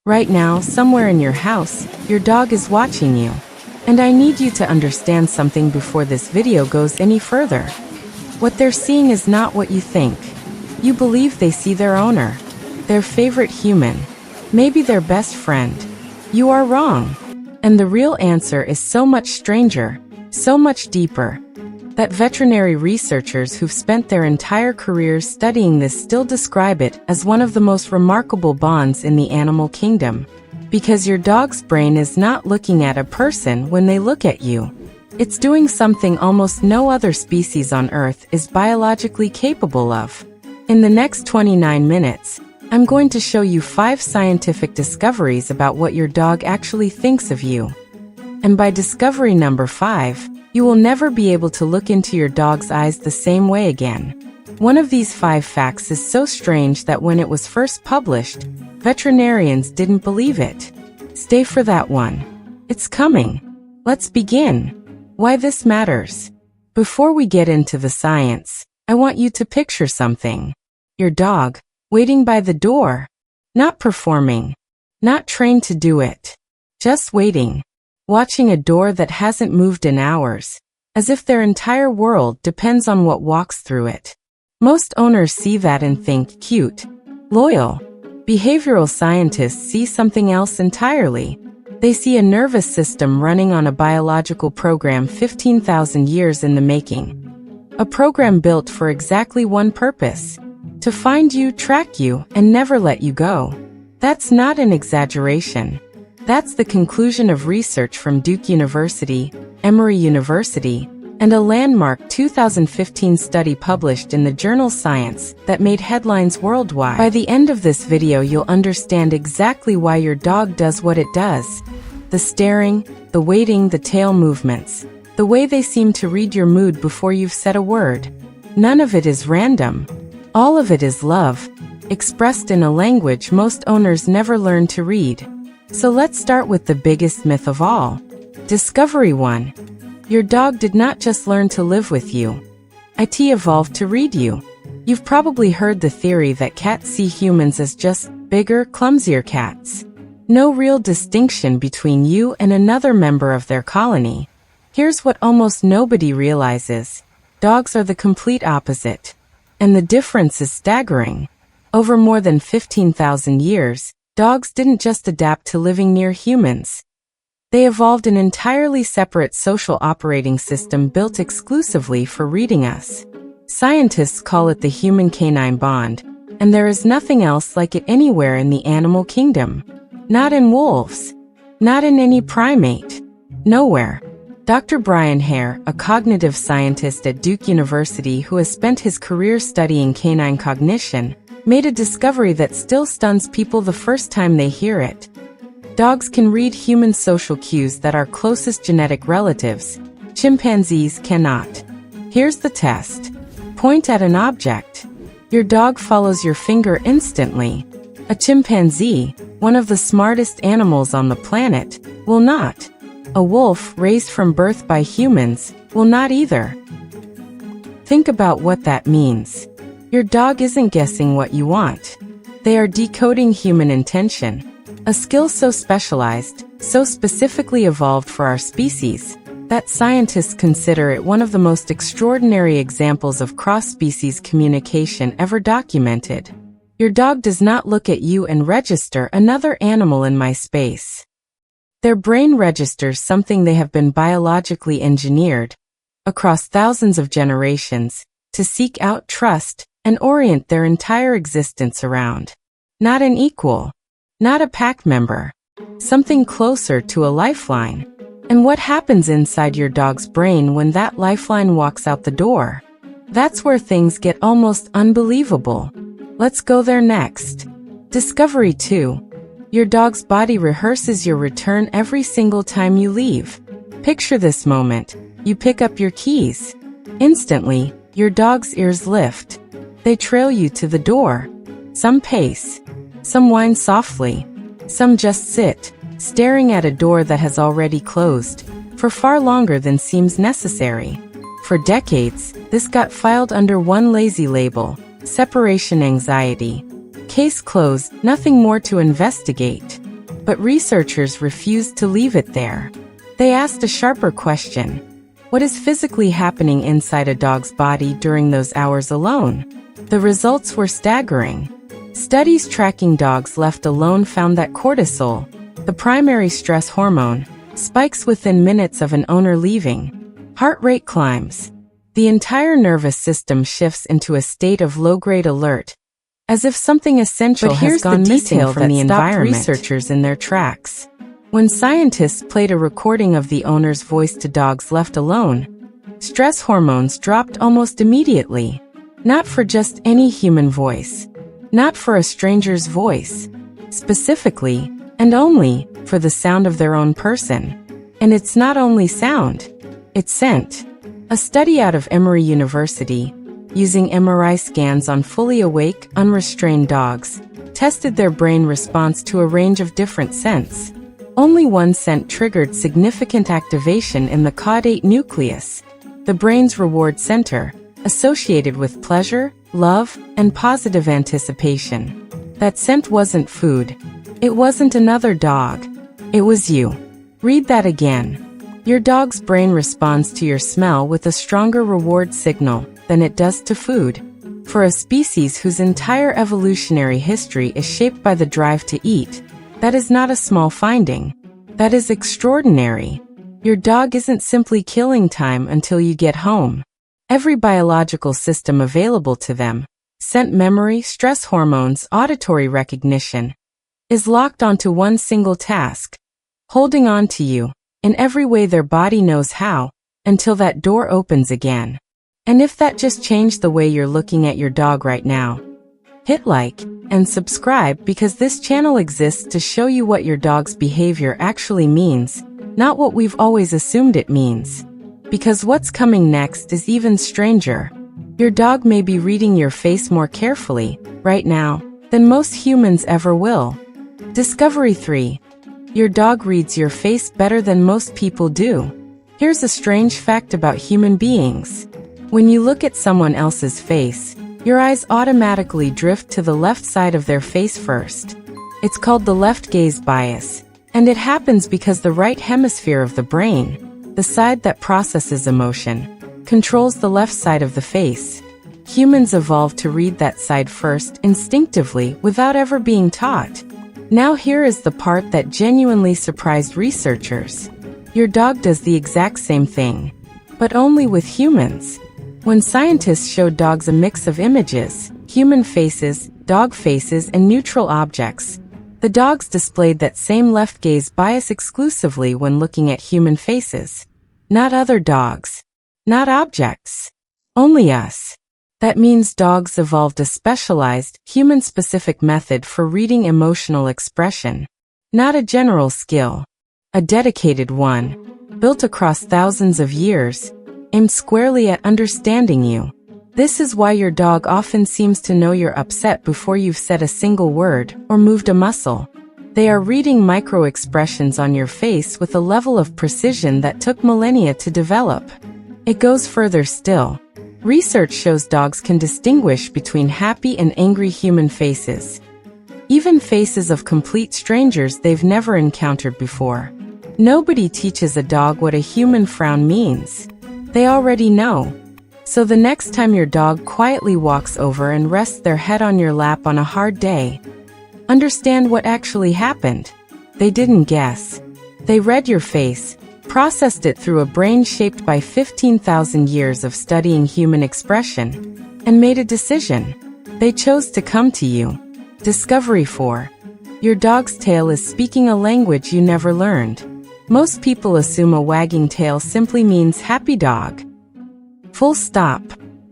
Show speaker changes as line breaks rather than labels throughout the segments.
Right now, somewhere in your house, your dog is watching you. And I need you to understand something before this video goes any further. What they're seeing is not what you think. You believe they see their owner, their favorite human, maybe their best friend. You are wrong. And the real answer is so much stranger, so much deeper, that veterinary researchers who've spent their entire careers studying this still describe it as one of the most remarkable bonds in the animal kingdom. Because your dog's brain is not looking at a person when they look at you. It's doing something almost no other species on Earth is biologically capable of. In the next 29 minutes, I'm going to show you 5 scientific discoveries about what your dog actually thinks of you. And by discovery number 5, you will never be able to look into your dog's eyes the same way again. One of these 5 facts is so strange that when it was first published, veterinarians didn't believe it. Stay for that one. It's coming. Let's begin. Why this matters. Before we get into the science, I want you to picture something. Your dog, waiting by the door. Not performing. Not trained to do it. Just waiting. Watching a door that hasn't moved in hours, as if their entire world depends on what walks through it. Most owners see that and think cute, loyal. Behavioral scientists see something else entirely. They see a nervous system running on a biological program 15,000 years in the making. A program built for exactly one purpose: to find you, track you, and never let you go. That's not an exaggeration. That's the conclusion of research from Duke University, Emory University, and a landmark 2015 study published in the journal Science that made headlines worldwide. By the end of this video, you'll understand exactly why your dog does what it does. The staring, the waiting, the tail movements, the way they seem to read your mood before you've said a word. None of it is random. All of it is love, expressed in a language most owners never learn to read. So let's start with the biggest myth of all. Discovery 1. Your dog did not just learn to live with you. It evolved to read you. You've probably heard the theory that cats see humans as just bigger, clumsier cats. No real distinction between you and another member of their colony. Here's what almost nobody realizes. Dogs are the complete opposite. And the difference is staggering. Over more than 15,000 years, dogs didn't just adapt to living near humans. They evolved an entirely separate social operating system built exclusively for reading us. Scientists call it the human-canine bond, and there is nothing else like it anywhere in the animal kingdom. Not in wolves. Not in any primate. Nowhere. Dr. Brian Hare, a cognitive scientist at Duke University who has spent his career studying canine cognition, made a discovery that still stuns people the first time they hear it. Dogs can read human social cues that our closest genetic relatives, chimpanzees, cannot. Here's the test. Point at an object. Your dog follows your finger instantly. A chimpanzee, one of the smartest animals on the planet, will not. A wolf, raised from birth by humans, will not either. Think about what that means. Your dog isn't guessing what you want. They are decoding human intention. A skill so specialized, so specifically evolved for our species, that scientists consider it one of the most extraordinary examples of cross-species communication ever documented. Your dog does not look at you and register another animal in my space. Their brain registers something they have been biologically engineered, across thousands of generations, to seek out, trust, and orient their entire existence around. Not an equal. Not a pack member. Something closer to a lifeline. And what happens inside your dog's brain when that lifeline walks out the door? That's where things get almost unbelievable. Let's go there next. Discovery 2. Your dog's body rehearses your return every single time you leave. Picture this moment. You pick up your keys. Instantly, your dog's ears lift. They trail you to the door. Some pace. Some whine softly. Some just sit, staring at a door that has already closed, for far longer than seems necessary. For decades, this got filed under one lazy label: separation anxiety. Case closed, nothing more to investigate. But researchers refused to leave it there. They asked a sharper question. What is physically happening inside a dog's body during those hours alone? The results were staggering. Studies tracking dogs left alone found that cortisol, the primary stress hormone, spikes within minutes of an owner leaving. Heart rate climbs. The entire nervous system shifts into a state of low-grade alert, as if something essential has gone missing from the environment. Researchers in their tracks. When scientists played a recording of the owner's voice to dogs left alone, stress hormones dropped almost immediately. Not for just any human voice. Not for a stranger's voice. Specifically, and only, for the sound of their own person. And it's not only sound, it's scent. A study out of Emory University, using MRI scans on fully awake, unrestrained dogs, tested their brain response to a range of different scents. Only one scent triggered significant activation in the caudate nucleus, the brain's reward center, associated with pleasure, love, and positive anticipation. That scent wasn't food. It wasn't another dog. It was you. Read that again. Your dog's brain responds to your smell with a stronger reward signal than it does to food. For a species whose entire evolutionary history is shaped by the drive to eat, that is not a small finding. That is extraordinary. Your dog isn't simply killing time until you get home. Every biological system available to them, scent memory, stress hormones, auditory recognition, is locked onto one single task, holding on to you, in every way their body knows how, until that door opens again. And if that just changed the way you're looking at your dog right now, hit like and subscribe, because this channel exists to show you what your dog's behavior actually means, not what we've always assumed it means. Because what's coming next is even stranger. Your dog may be reading your face more carefully, right now, than most humans ever will. Discovery 3. Your dog reads your face better than most people do. Here's a strange fact about human beings. When you look at someone else's face, your eyes automatically drift to the left side of their face first. It's called the left gaze bias, and it happens because the right hemisphere of the brain, the side that processes emotion, controls the left side of the face. Humans evolved to read that side first instinctively without ever being taught. Now here is the part that genuinely surprised researchers. Your dog does the exact same thing, but only with humans. When scientists showed dogs a mix of images, human faces, dog faces, and neutral objects, the dogs displayed that same left gaze bias exclusively when looking at human faces. Not other dogs. Not objects. Only us. That means dogs evolved a specialized, human-specific method for reading emotional expression. Not a general skill. A dedicated one, built across thousands of years, aimed squarely at understanding you. This is why your dog often seems to know you're upset before you've said a single word or moved a muscle. They are reading micro-expressions on your face with a level of precision that took millennia to develop. It goes further still. Research shows dogs can distinguish between happy and angry human faces. Even faces of complete strangers they've never encountered before. Nobody teaches a dog what a human frown means. They already know. So the next time your dog quietly walks over and rests their head on your lap on a hard day, understand what actually happened. They didn't guess. They read your face, processed it through a brain shaped by 15,000 years of studying human expression, and made a decision. They chose to come to you. Discovery 4. Your dog's tail is speaking a language you never learned. Most people assume a wagging tail simply means happy dog. Full stop.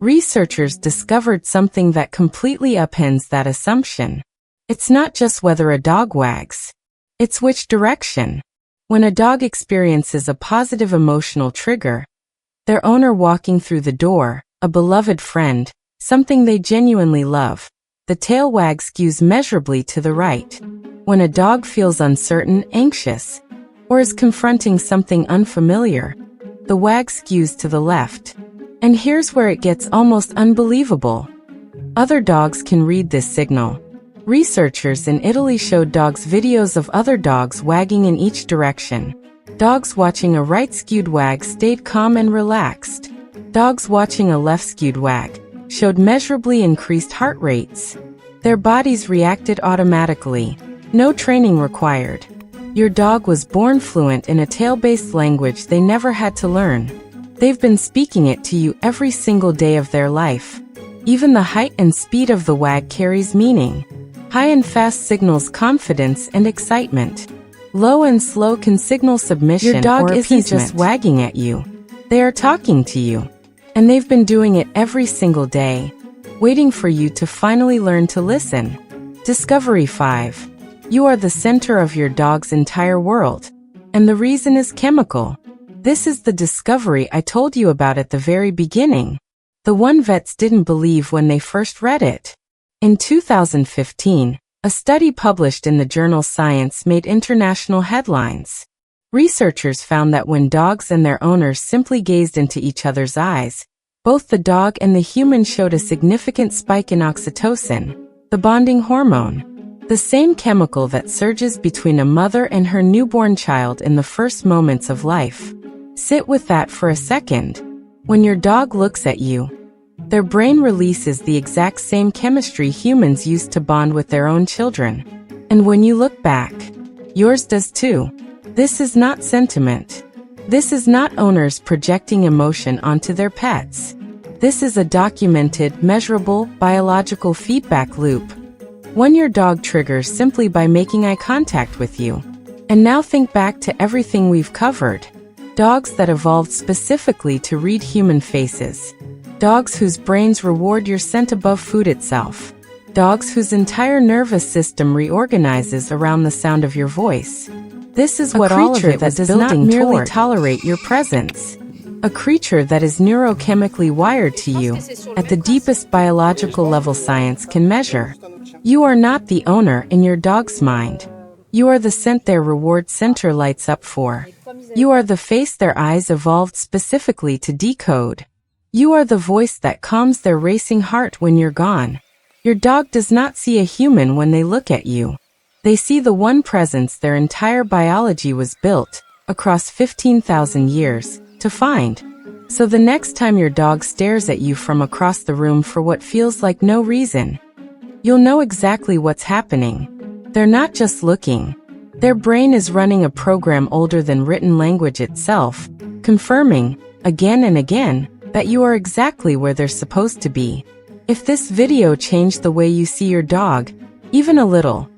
Researchers discovered something that completely upends that assumption. It's not just whether a dog wags. It's which direction. When a dog experiences a positive emotional trigger, their owner walking through the door, a beloved friend, something they genuinely love, the tail wag skews measurably to the right. When a dog feels uncertain, anxious, or is confronting something unfamiliar, the wag skews to the left. And here's where it gets almost unbelievable. Other dogs can read this signal. Researchers in Italy showed dogs videos of other dogs wagging in each direction. Dogs watching a right-skewed wag stayed calm and relaxed. Dogs watching a left-skewed wag showed measurably increased heart rates. Their bodies reacted automatically. No training required. Your dog was born fluent in a tail-based language they never had to learn. They've been speaking it to you every single day of their life. Even the height and speed of the wag carries meaning. High and fast signals confidence and excitement. Low and slow can signal submission. Your dog isn't just wagging at you. They are talking to you. And they've been doing it every single day, waiting for you to finally learn to listen. Discovery 5. You are the center of your dog's entire world. And the reason is chemical. This is the discovery I told you about at the very beginning. The one vets didn't believe when they first read it. In 2015, a study published in the journal Science made international headlines. Researchers found that when dogs and their owners simply gazed into each other's eyes, both the dog and the human showed a significant spike in oxytocin, the bonding hormone, the same chemical that surges between a mother and her newborn child in the first moments of life. Sit with that for a second. When your dog looks at you, their brain releases the exact same chemistry humans use to bond with their own children. And when you look back, yours does too. This is not sentiment. This is not owners projecting emotion onto their pets. This is a documented, measurable, biological feedback loop. One your dog triggers simply by making eye contact with you. And now think back to everything we've covered. Dogs that evolved specifically to read human faces. Dogs whose brains reward your scent above food itself. Dogs whose entire nervous system reorganizes around the sound of your voice. This is what all of it that does not merely tolerate your presence. A creature that is neurochemically wired to you at the deepest biological level science can measure. You are not the owner in your dog's mind. You are the scent their reward center lights up for. You are the face their eyes evolved specifically to decode. You are the voice that calms their racing heart when you're gone. Your dog does not see a human when they look at you. They see the one presence their entire biology was built, across 15,000 years, to find. So the next time your dog stares at you from across the room for what feels like no reason, you'll know exactly what's happening. They're not just looking. Their brain is running a program older than written language itself, confirming, again and again, that you are exactly where they're supposed to be. If this video changed the way you see your dog, even a little,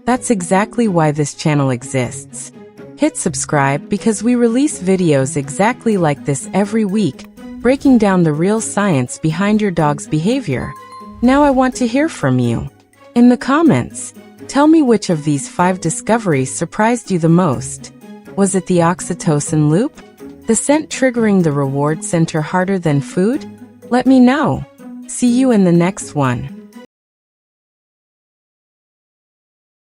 that's exactly why this channel exists. Hit subscribe because we release videos exactly like this every week, breaking down the real science behind your dog's behavior. Now I want to hear from you. In the comments, tell me which of these 5 discoveries surprised you the most. Was it the oxytocin loop? The scent triggering the reward center harder than food? Let me know. See you in the next one.